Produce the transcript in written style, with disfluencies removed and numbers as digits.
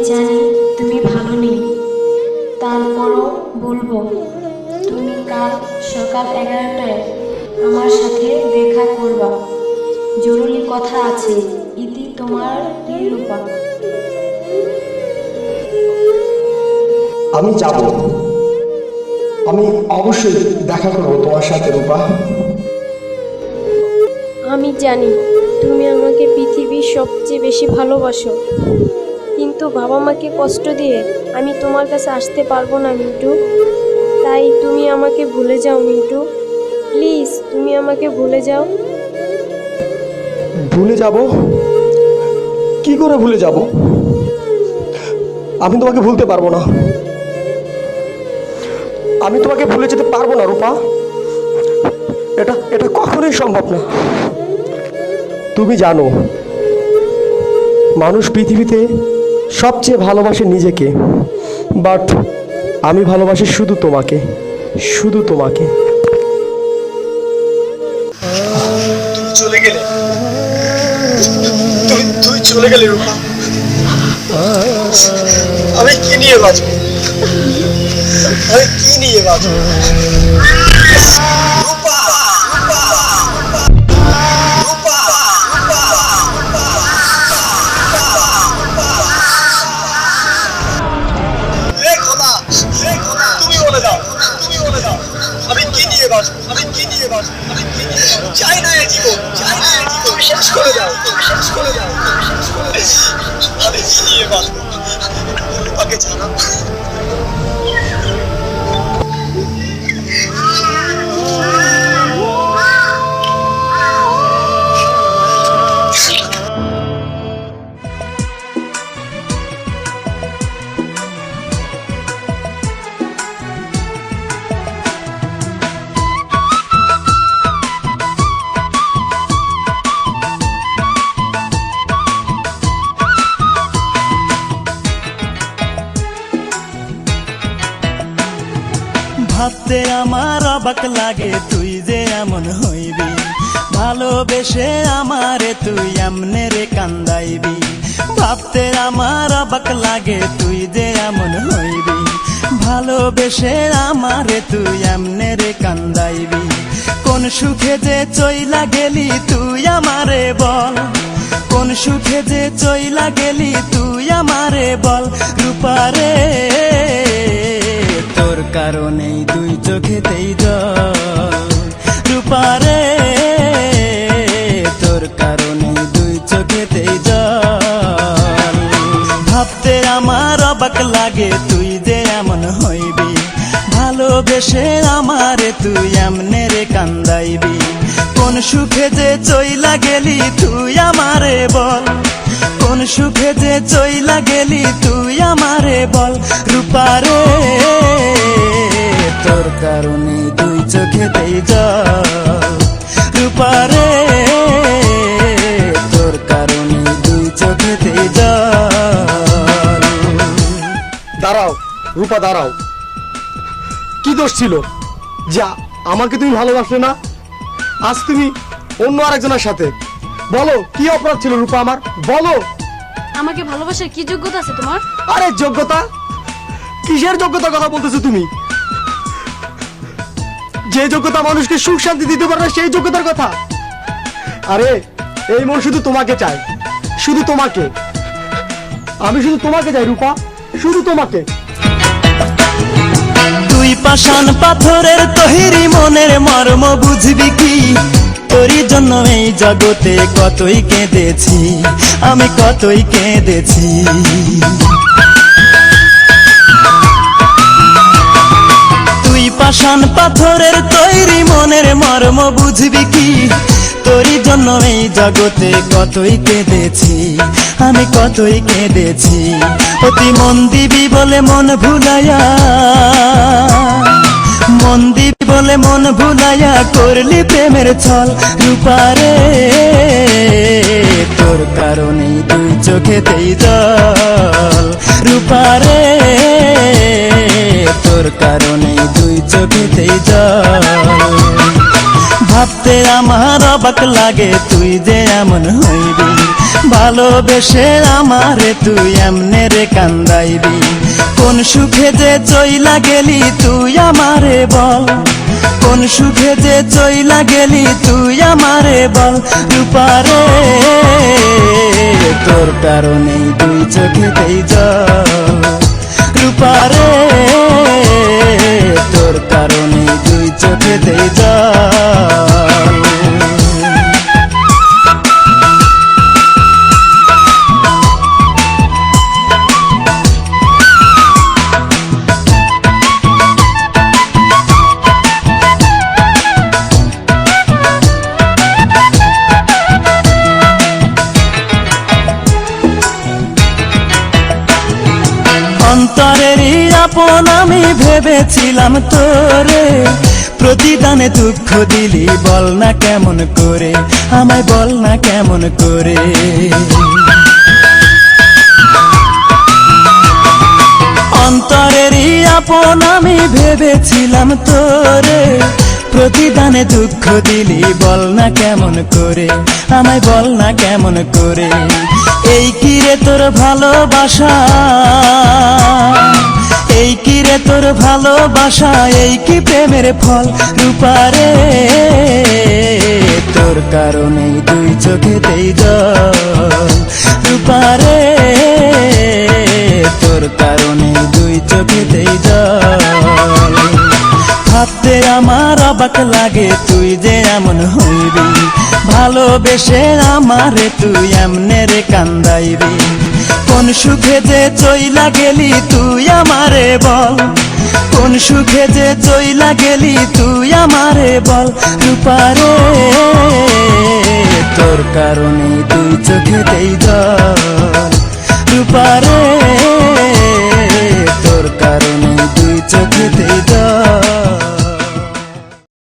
জানি তুমি ভালো নেই, তারপরও বলবো তুমি কাল সকাল 11টায় আমার সাথে দেখা করবা। জরুরি কথা আছে। ইতি তোমার রূপা। আমি যাব, আমি অবশ্যই দেখা করবো তোমার সাথে রূপা। আমি জানি তুমি আমাকে পৃথিবীর সবচেয়ে বেশি ভালোবাসো, কিন্তু বাবা মাকে কষ্ট দিয়ে আমি তোমার কাছে আসতে পারবো না মিন্টু। তাই তুমি আমাকে ভুলে যাও মিন্টু, প্লিজ তুমি আমাকে ভুলে যাও। ভুলে যাব? কি করে ভুলে যাব? আমি তোমাকে ভুলতে পারবো না, আমি তোমাকে ভুলে যেতে পারবো না রূপা। এটা এটা কখনোই সম্ভব না। তুমি জানো মানুষ পৃথিবীতে সবচেয়ে ভালোবাসে নিজেকে, বাট আমি ভালোবাসি শুধু তোমাকে, শুধু তোমাকে। তুমি চলে গেলে, তুই চলে গেলে রূপা, আমি কি নিয়ে বাঁচবো? আমি কি নিয়ে বাঁচবো? চাই না এই জীবন, চাই না এই জীবন, শেষ করে দাও, শেষ করে দাও, শেষ করে দাও। আমি কি নিয়ে বাঁচবো? রূপাকে জানাও। ভাবতে আমার অবাক লাগে তুই যে এমন হইবি, ভালোবেসে আমারে তুই এমনে রে কান্দাইবি। ভাবতে আমার অবাক লাগে তুই যে এমন হইবি, ভালোবেসে আমারে তুই এমনে রে কান্দাইবি। কোন সুখে যে চইলা গেলি তুই আমারে বল, কোন সুখে যে চইলা গেলি তুই আমারে বল। রূপারে তোর কারণেই দুই চোখেতেই জল, রূপারে তোর কারণেই দুই চোখেতেই জল। ভাবতে আমার অবাক লাগে তুই যে এমন হইবি, ভালোবেসে আমারে তুই এমনে রে কান্দাইবি। কোন সুখে যে চইলা গেলি তুই আমারে বল, কোন সুখে যে চইলা গেলি তুই আমারে বল। রূপারে তোর কারণে দুই চোখেতেই জল, রূপারে তোর কারণে দুই চোখেতেই জল। দাঁড়াও রূপা, দাঁড়াও। কি দোষ ছিল যা আমাকে তুমি ভালোবাসলে না? আজ তুমি অন্য আরেকজনের সাথে। বলো কি অপরাধ ছিল রূপা আমার, বলো। আমাকে ভালোবাসার কি যোগ্যতা আছে তোমার? আরে যোগ্যতা? কিসের যোগ্যতার কথা বলতেছো তুমি? যে যোগ্যতা মানুষকে সুখ শান্তি দিতে পারে না, সেই যোগ্যতার কথা। আরে এই মন শুধু তোমাকে চাই, শুধু তোমাকে। আমি শুধু তোমাকে চাই রূপা, শুধু তোমাকে। তুই পাষাণ পাথরের তৈরি মনের মর্ম বুঝবি কি? তোরই জন্য এই জগতে কতই কেঁদেছি, আমি কতই কেঁদেছি। তুই পাষাণ পাথরের তৈরি মনের মর্ম বুঝবি কি? তোরই জন্য এই জগতে কতই কেঁদেছি, আমি কতই কেঁদেছি। অতি মন দিবি বলে মন ভুলাইয়া, মন দিবি বলে মন ভুলাইয়া করলি প্রেমের ছল। রূপারে তোর কারণেই দুই চোখেতেই জল, রূপারে তোর কারণেই দুই চোখেতেই জল। ভাবতে আমার অবাক লাগে তুই যে এমন হইবি, ভালোবেসে আমারে তুই এমনে রে কান্দাইবি। কোন সুখে যে চইলা গেলি তুই আমারে বল, কোন সুখে যে চইলা গেলি তুই আমারে বল। রূপারে তোর কারণেই দুই চোখেতেই জল, রূপারে তোর কারণেই দুই চোখেতেই জল। অন্তরেরই আপন আমি ভেবেছিলাম তোরে, প্রতিদানে দুঃখ দিলি বল না কেমন করে, আমায় বল না কেমন করে। অন্তরেরই আপন আমি ভেবেছিলাম তোরে, প্রতিদানে দুঃখ দিলি বল না কেমন করে, আমায় বল না কেমন করে। এই কি রে তোর ভালোবাসা, এই কি রে তোর ভালোবাসা, এই কি প্রেমের ফল। রূপারে তোর কারণেই দুই চোখেতেই জল, রূপারে তোর কারণেই দুই চোখেতেই জল। ভাবতে আমার অবাক লাগে তুই যে এমন হইবি, ভালোবেসে আমারে তুই এমনে রে কান্দাইবি। কোন সুখে যে চইলা গেলি তুই আমারে বল, কোন সুখে যে চইলা গেলি তুই আমারে বল। রূপারে তোর কারণেই দুই চোখেতেই জল, রূপারে